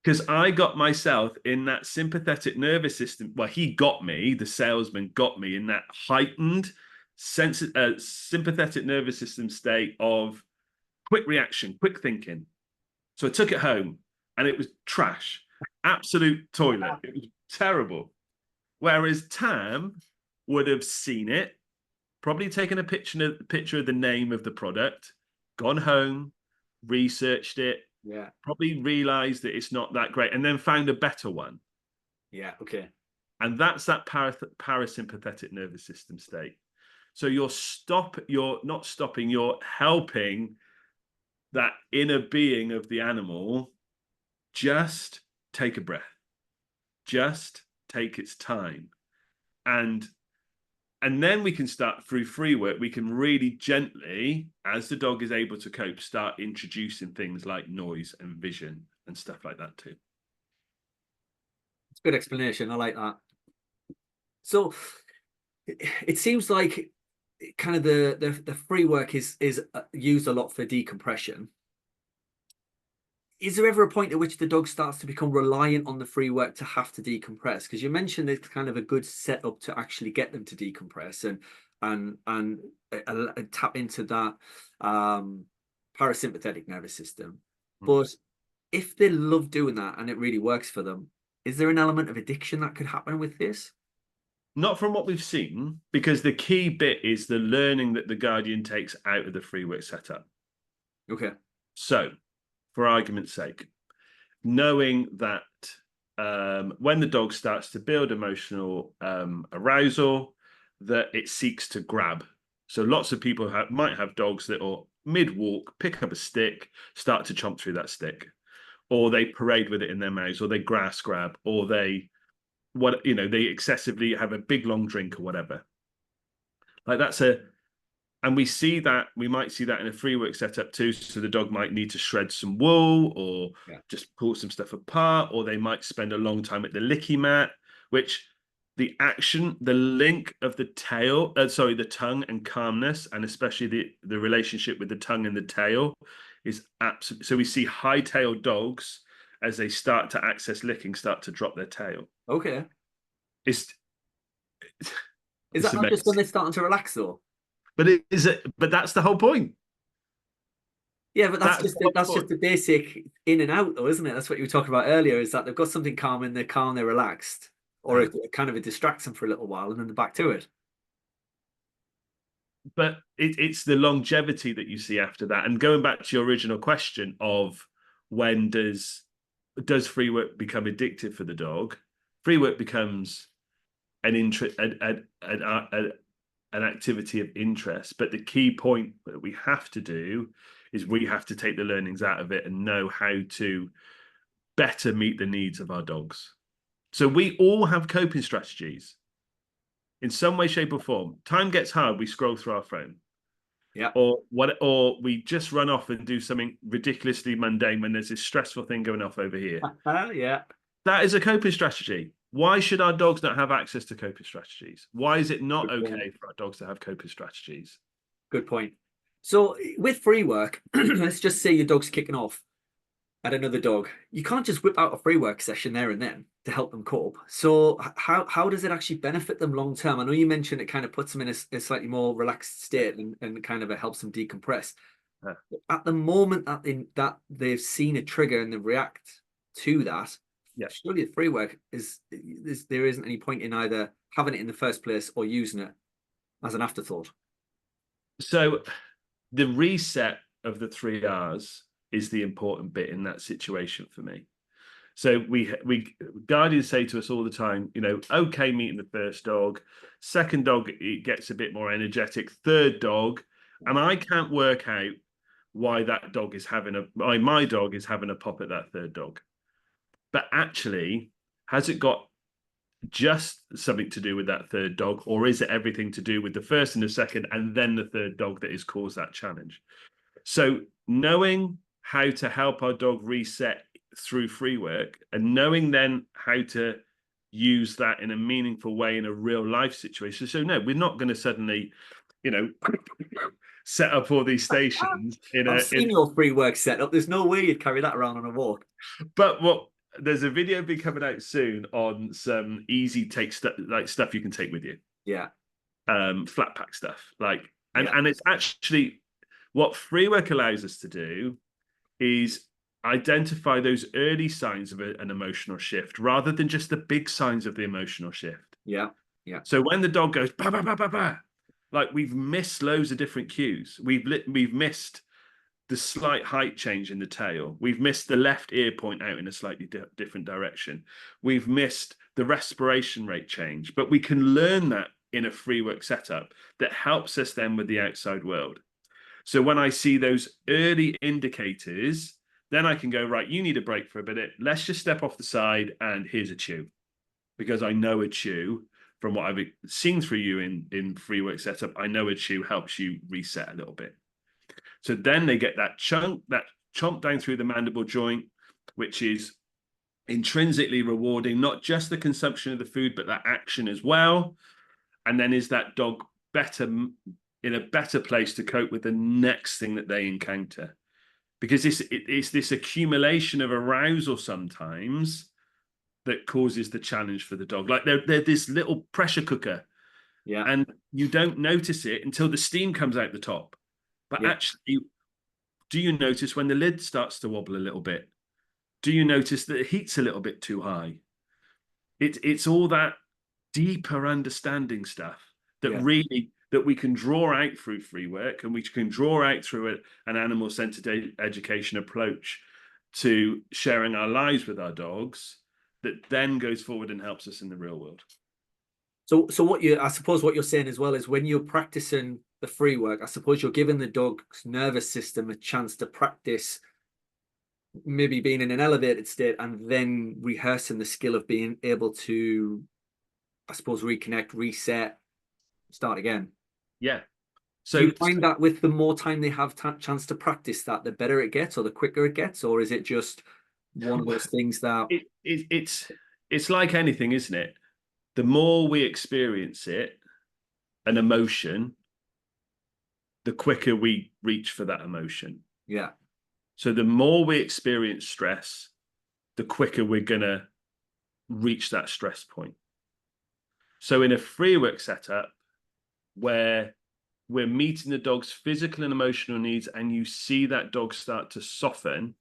[SPEAKER 2] Because I got myself in that sympathetic nervous system. Well, the salesman got me in that heightened sympathetic nervous system state of quick reaction, quick thinking. So I took it home and it was trash, absolute toilet. It was terrible. Whereas Tam would have seen it, probably taken a picture of the name of the product, gone home, researched it, probably realized that it's not that great, and then found a better one.
[SPEAKER 3] Yeah. Okay.
[SPEAKER 2] And that's that parasympathetic nervous system state. So you're not stopping, you're helping that inner being of the animal just take a breath, just take its time. And then we can start through free work. We can really gently, as the dog is able to cope, start introducing things like noise and vision and stuff like that too.
[SPEAKER 3] It's a good explanation. I like that. So it seems like kind of the free work is used a lot for decompression. Is there ever a point at which the dog starts to become reliant on the free work to have to decompress? Because you mentioned it's kind of a good setup to actually get them to decompress and tap into that parasympathetic nervous system. But if they love doing that and it really works for them, is there an element of addiction that could happen with this?
[SPEAKER 2] Not from what we've seen, because the key bit is the learning that the guardian takes out of the free work setup.
[SPEAKER 3] Okay.
[SPEAKER 2] So, for argument's sake, knowing that when the dog starts to build emotional arousal, that it seeks to grab. So lots of people might have dogs that are mid-walk, pick up a stick, start to chomp through that stick, or they parade with it in their mouths, or they grass grab, or they they excessively have a big long drink or whatever. Like and we might see that in a free work setup too. So the dog might need to shred some wool or just pull some stuff apart, or they might spend a long time at the licky mat, which the link of the the tongue and calmness, and especially the relationship with the tongue and the tail is absolutely. So we see high-tailed dogs, as they start to access licking, start to drop their tail.
[SPEAKER 3] Okay.
[SPEAKER 2] Is
[SPEAKER 3] that not just when they're starting to relax though?
[SPEAKER 2] But that's the whole point.
[SPEAKER 3] Yeah, but that's just the basic in and out though, isn't it? That's what you were talking about earlier, is that they've got something calming, they're calm, they're relaxed. Or it kind of distracts them for a little while and then they're back to it.
[SPEAKER 2] But it's the longevity that you see after that. And going back to your original question of when does free work become addictive for the dog? Free work becomes an activity of interest. But the key point that we have to do is we have to take the learnings out of it and know how to better meet the needs of our dogs. So we all have coping strategies in some way, shape, or form. Time gets hard, we scroll through our phone.
[SPEAKER 3] Yeah.
[SPEAKER 2] Or we just run off and do something ridiculously mundane when there's this stressful thing going off over here.
[SPEAKER 3] Yeah.
[SPEAKER 2] That is a coping strategy. Why should our dogs not have access to coping strategies? Why is it not okay for our dogs to have coping strategies?
[SPEAKER 3] Good point. So with free work, let's just say your dog's kicking off at another dog. You can't just whip out a free work session there and then to help them cope. So how does it actually benefit them long term? I know you mentioned it kind of puts them in a slightly more relaxed state and kind of it helps them decompress. Yeah. At the moment that they've seen a trigger and they react to that, surely the free work there isn't any point in either having it in the first place or using it as an afterthought.
[SPEAKER 2] So the reset of the 3 R's is the important bit in that situation for me. So we guardians say to us all the time, okay, meeting the first dog, second dog, it gets a bit more energetic, third dog, and I can't work out why that dog is my dog is having a pop at that third dog. But actually, has it got just something to do with that third dog, or is it everything to do with the first and the second and then the third dog that has caused that challenge? So knowing how to help our dog reset through free work and knowing then how to use that in a meaningful way in a real life situation. So no, we're not going to suddenly, set up all these stations.
[SPEAKER 3] I've seen your free work setup. There's no way you'd carry that around on a walk.
[SPEAKER 2] But there's a video be coming out soon on some easy stuff you can take with you.
[SPEAKER 3] Yeah.
[SPEAKER 2] Flat pack stuff. And it's actually what free work allows us to do is identify those early signs of an emotional shift rather than just the big signs of the emotional shift.
[SPEAKER 3] Yeah.
[SPEAKER 2] So when the dog goes bah, bah, bah, bah, bah, we've missed loads of different cues. We've missed the slight height change in the tail. We've missed the left ear point out in a slightly different direction. We've missed the respiration rate change, but we can learn that in a Freework setup that helps us then with the outside world. So when I see those early indicators, then I can go, right, you need a break for a minute. Let's just step off the side and here's a chew. Because I know a chew from what I've seen through you in Freework setup, I know a chew helps you reset a little bit. So then they get that chomp down through the mandible joint, which is intrinsically rewarding, not just the consumption of the food, but that action as well. And then is that dog in a better place to cope with the next thing that they encounter? Because it's this accumulation of arousal sometimes that causes the challenge for the dog. Like they're this little pressure cooker.
[SPEAKER 3] Yeah.
[SPEAKER 2] And you don't notice it until the steam comes out the top. But actually, do you notice when the lid starts to wobble a little bit? Do you notice that the heat's a little bit too high? It's all that deeper understanding stuff that really that we can draw out through Freework, and we can draw out through an animal-centered education approach to sharing our lives with our dogs, that then goes forward and helps us in the real world.
[SPEAKER 3] So I suppose what you're saying as well is when you're practicing the Freework, I suppose you're giving the dog's nervous system a chance to practice maybe being in an elevated state and then rehearsing the skill of being able to, I suppose, reconnect, reset, start again.
[SPEAKER 2] Yeah.
[SPEAKER 3] So do you find that with the more time they have chance to practice that, the better it gets or the quicker it gets? Or is it just one of those things that...
[SPEAKER 2] It's like anything, isn't it? The more we experience it, an emotion, the quicker we reach for that emotion.
[SPEAKER 3] Yeah.
[SPEAKER 2] So the more we experience stress, the quicker we're going to reach that stress point. So in a Freework setup where we're meeting the dog's physical and emotional needs, and you see that dog start to soften,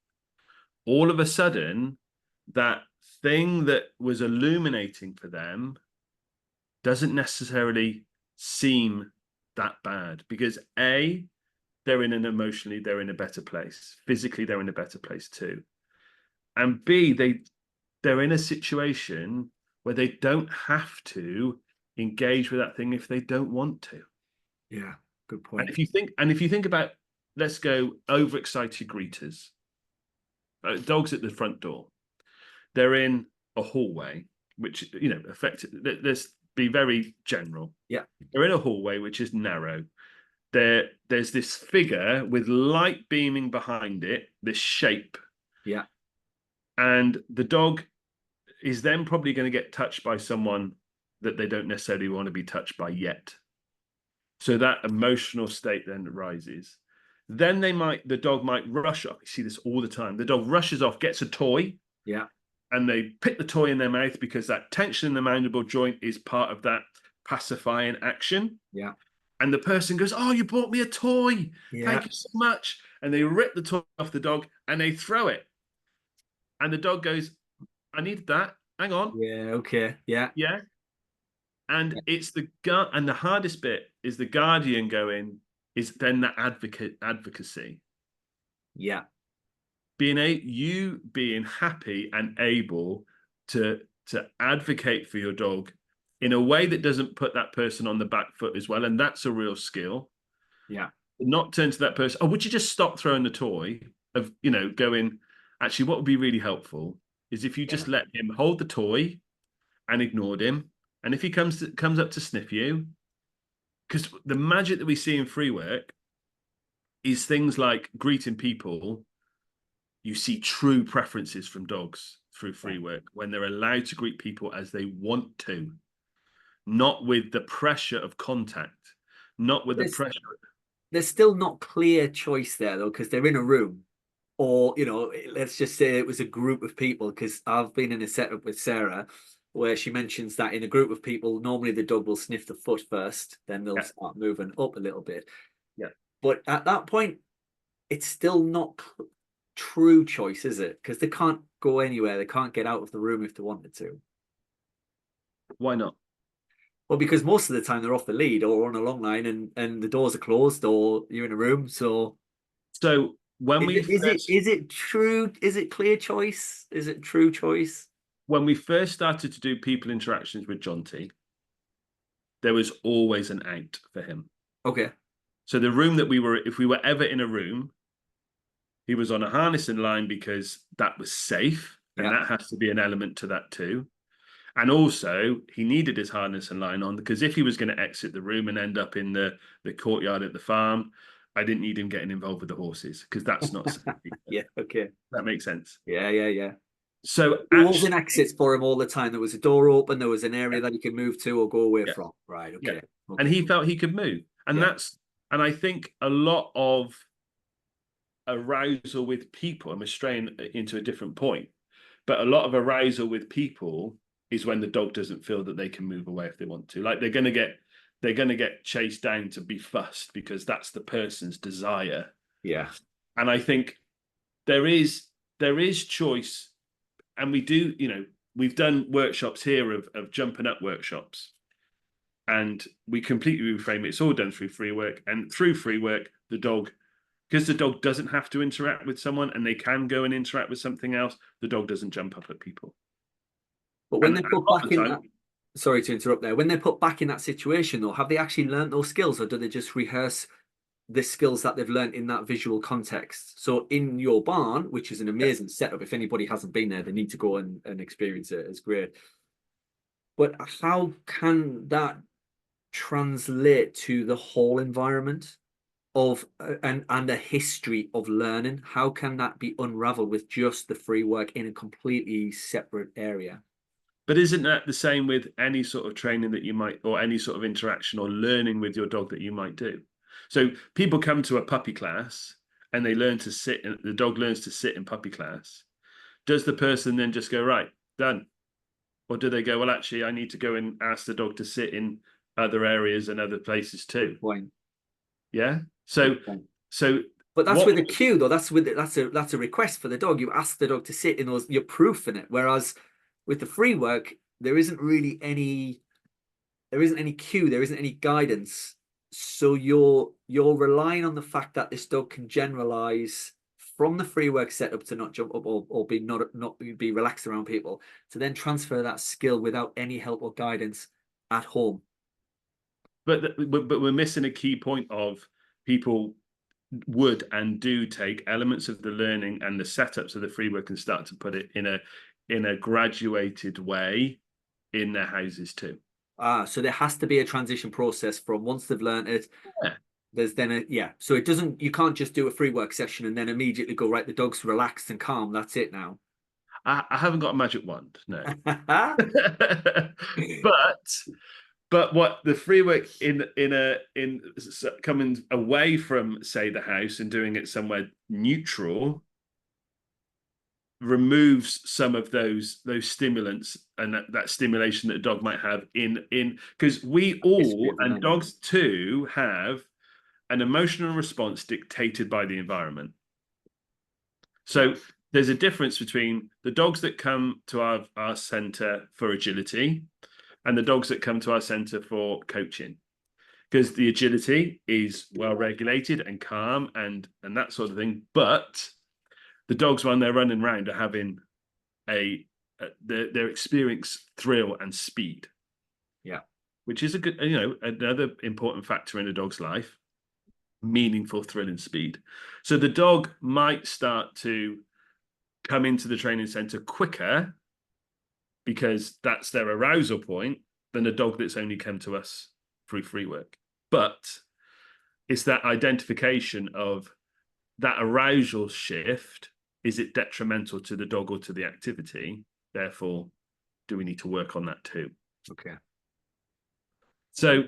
[SPEAKER 2] all of a sudden, that thing that was illuminating for them doesn't necessarily seem that bad, because A, they're in a better place. Physically, they're in a better place too. And B, they're in a situation where they don't have to engage with that thing if they don't want to.
[SPEAKER 3] Yeah, good point.
[SPEAKER 2] And if you think about, let's go overexcited greeters, dogs at the front door, they're in a hallway, which, effectively, let's be very general.
[SPEAKER 3] Yeah.
[SPEAKER 2] They're in a hallway which is narrow. There's this figure with light beaming behind it, this shape.
[SPEAKER 3] Yeah.
[SPEAKER 2] And the dog is then probably going to get touched by someone that they don't necessarily want to be touched by yet. So that emotional state then rises. Then the dog might rush off. You see this all the time. The dog rushes off, gets a toy.
[SPEAKER 3] Yeah.
[SPEAKER 2] And they put the toy in their mouth because that tension in the mandible joint is part of that pacifying action.
[SPEAKER 3] Yeah.
[SPEAKER 2] And the person goes, "Oh, you bought me a toy.
[SPEAKER 3] Yeah.
[SPEAKER 2] Thank you so much." And they rip the toy off the dog and they throw it. And the dog goes, "I needed that. Hang on."
[SPEAKER 3] Yeah. Okay. Yeah.
[SPEAKER 2] Yeah. And it's the hardest bit is the guardian is then the advocacy.
[SPEAKER 3] Yeah.
[SPEAKER 2] Being happy and able to advocate for your dog in a way that doesn't put that person on the back foot as well. And that's a real skill.
[SPEAKER 3] Yeah.
[SPEAKER 2] Not turn to that person, "Oh, would you just stop throwing the toy?" Of, going, actually, what would be really helpful is if you just let him hold the toy and ignored him. And if he comes up to sniff you, because the magic that we see in Freework is things like greeting people. You see true preferences from dogs through Freework when they're allowed to greet people as they want to, not with the pressure of contact, not with the pressure.
[SPEAKER 3] There's still not clear choice there though, because they're in a room, or let's just say it was a group of people, because I've been in a setup with Sarah where she mentions that in a group of people, normally the dog will sniff the foot first, then they'll start moving up a little bit.
[SPEAKER 2] Yeah.
[SPEAKER 3] But at that point, it's still not true choice, is it? Because they can't go anywhere. They can't get out of the room if they wanted to.
[SPEAKER 2] Why not?
[SPEAKER 3] Well, because most of the time they're off the lead or on a long line and the doors are closed or you're in a room. So
[SPEAKER 2] when we
[SPEAKER 3] Is it true? Is it clear choice? Is it true choice?
[SPEAKER 2] when we first started to do people interactions with John T, there was always an out for him.
[SPEAKER 3] Okay.
[SPEAKER 2] So the room that we were, if we were ever in a room, he was on a harness and line because that was safe, and that has to be an element to that too. And also, he needed his harness and line on because if he was going to exit the room and end up in the courtyard at the farm, I didn't need him getting involved with the horses because that's not safe.
[SPEAKER 3] Yeah. Okay.
[SPEAKER 2] That makes sense.
[SPEAKER 3] Yeah.
[SPEAKER 2] So
[SPEAKER 3] there wasn't exits for him all the time. There was a door open. There was an area that he could move to or go away from. Right. Okay.
[SPEAKER 2] And he felt he could move, and and I think a lot of arousal with people, I'm straying into a different point, but a lot of arousal with people is when the dog doesn't feel that they can move away if they want to. Like they're going to get chased down to be fussed because that's the person's desire.
[SPEAKER 3] Yeah.
[SPEAKER 2] And I think there is choice, and we do, we've done workshops here of jumping up workshops, and we completely reframe it. It's all done through Freework, and through Freework, the dog, because the dog doesn't have to interact with someone and they can go and interact with something else, the dog doesn't jump up at people.
[SPEAKER 3] But when they put back in that, sorry to interrupt there, when they put back in that situation though, have they actually learned those skills, or do they just rehearse the skills that they've learned in that visual context? So in your barn, which is an amazing setup, if anybody hasn't been there, they need to go and experience it. It's great. But how can that translate to the whole environment of and a history of learning? How can that be unraveled with just the Freework in a completely separate area?
[SPEAKER 2] But isn't that the same with any sort of training that you might, or any sort of interaction or learning with your dog that you might do? So people come to a puppy class and they learn to sit, and the dog learns to sit in puppy class. Does the person then just go, right, done? Or do they go, well, actually, I need to go and ask the dog to sit in other areas and other places too? Yeah. So
[SPEAKER 3] but that's with a cue though. That's a request for the dog. You ask the dog to sit in those, you're proofing it. Whereas with the Freework, there isn't any cue, there isn't any guidance. So you're relying on the fact that this dog can generalize from the Freework setup to not jump up or be relaxed around people, to then transfer that skill without any help or guidance at home.
[SPEAKER 2] But we're missing a key point of people would and do take elements of the learning and the setups of the Freework and start to put it in a graduated way in their houses too.
[SPEAKER 3] So there has to be a transition process from once they've learned it. Yeah. There's then so you can't just do a Freework session and then immediately go, right, the dog's relaxed and calm, that's it now.
[SPEAKER 2] I haven't got a magic wand, no. But what the Freework in coming away from, say, the house and doing it somewhere neutral removes some of those stimulants and that stimulation that a dog might have in because we all, and dogs too, have an emotional response dictated by the environment. So there's a difference between the dogs that come to our center for agility and the dogs that come to our center for coaching, because the agility is well regulated and calm and that sort of thing, but the dogs, when they're running around, are having they're experiencing thrill and speed.
[SPEAKER 3] Yeah,
[SPEAKER 2] which is a good, another important factor in a dog's life, meaningful thrill and speed. So the dog might start to come into the training center quicker because that's their arousal point than a dog that's only come to us through Freework. But it's that identification of that arousal shift. Is it detrimental to the dog or to the activity? Therefore, do we need to work on that too?
[SPEAKER 3] Okay.
[SPEAKER 2] So,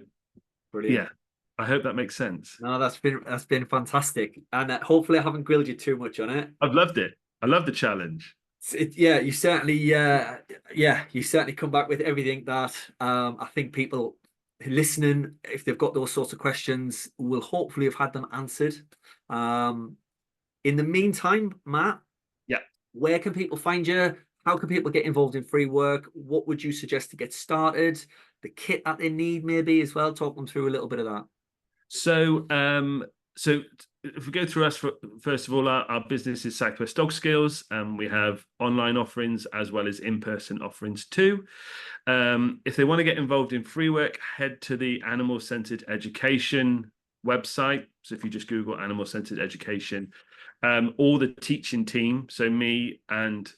[SPEAKER 3] brilliant.
[SPEAKER 2] Yeah, I hope that makes sense.
[SPEAKER 3] No, that's been fantastic, and hopefully I haven't grilled you too much on it.
[SPEAKER 2] I've loved it. I love the challenge.
[SPEAKER 3] You certainly come back with everything that I think people listening, if they've got those sorts of questions, will hopefully have had them answered. In the meantime, Matt, where can people find you? How can people get involved in Freework? What would you suggest to get started? The kit that they need, maybe, as well. Talk them through a little bit of that.
[SPEAKER 2] So So if we go through us, first of all, our business is Southwest Dog Skills, and we have online offerings as well as in-person offerings too. If they want to get involved in Freework, head to the Animal Centered Education website. So if you just Google Animal Centered Education, or the teaching team, so me and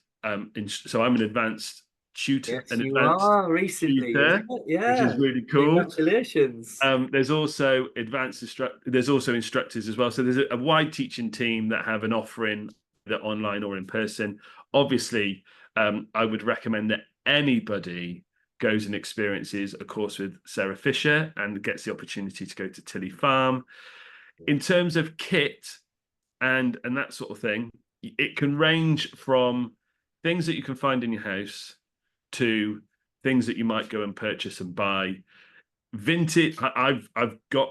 [SPEAKER 2] so I'm an advanced tutor,
[SPEAKER 3] Yes, you are recently, isn't it?
[SPEAKER 2] which is
[SPEAKER 3] Yeah.
[SPEAKER 2] really cool.
[SPEAKER 3] Congratulations.
[SPEAKER 2] There's also there's also instructors as well. So there's a wide teaching team that have an offering, either online or in person. Obviously, I would recommend that anybody goes and experiences a course with Sarah Fisher and gets the opportunity to go to Tilly Farm. In terms of kit and that sort of thing, it can range from things that you can find in your house to things that you might go and purchase and buy. Vintage, I've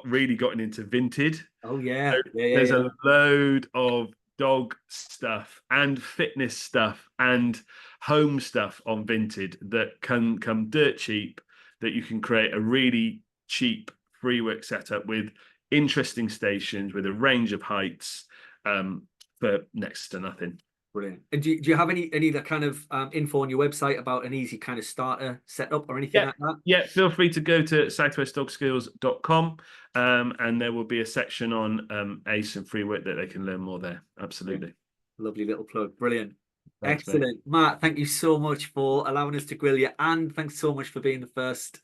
[SPEAKER 2] really gotten into vintage.
[SPEAKER 3] Oh yeah.
[SPEAKER 2] There's a load of dog stuff and fitness stuff and home stuff on Vinted that can come dirt cheap, that you can create a really cheap Freework setup with interesting stations with a range of heights, for next to nothing.
[SPEAKER 3] Brilliant. And do you have any that kind of info on your website about an easy kind of starter setup or anything like that?
[SPEAKER 2] Yeah, feel free to go to southwestdogskills.com, and there will be a section on ACE and Freework that they can learn more there. Absolutely.
[SPEAKER 3] Lovely little plug. Brilliant.
[SPEAKER 2] Thanks,
[SPEAKER 3] Excellent. Matt, thank you so much for allowing us to grill you, and thanks so much for being the first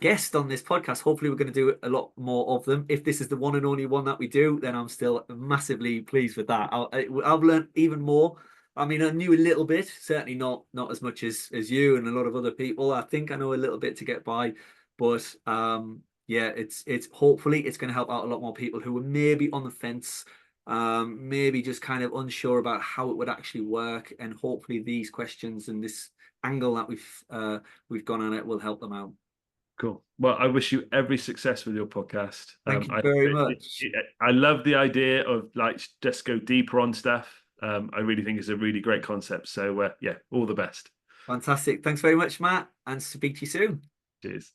[SPEAKER 3] guest on this podcast. Hopefully we're going to do a lot more of them. If this is the one and only one that we do, then I'm still massively pleased with that. I've learned even more. I mean, I knew a little bit, certainly not as much as you and a lot of other people. I think I know a little bit to get by, but yeah, it's hopefully it's going to help out a lot more people who are maybe on the fence, maybe just kind of unsure about how it would actually work, and hopefully these questions and this angle that we've gone on it will help them out.
[SPEAKER 2] Cool. Well, I wish you every success with your podcast.
[SPEAKER 3] Thank you very much.
[SPEAKER 2] I love the idea of like just go deeper on stuff. I really think it's a really great concept. So yeah, all the best.
[SPEAKER 3] Fantastic. Thanks very much, Matt, and speak to you soon.
[SPEAKER 2] Cheers.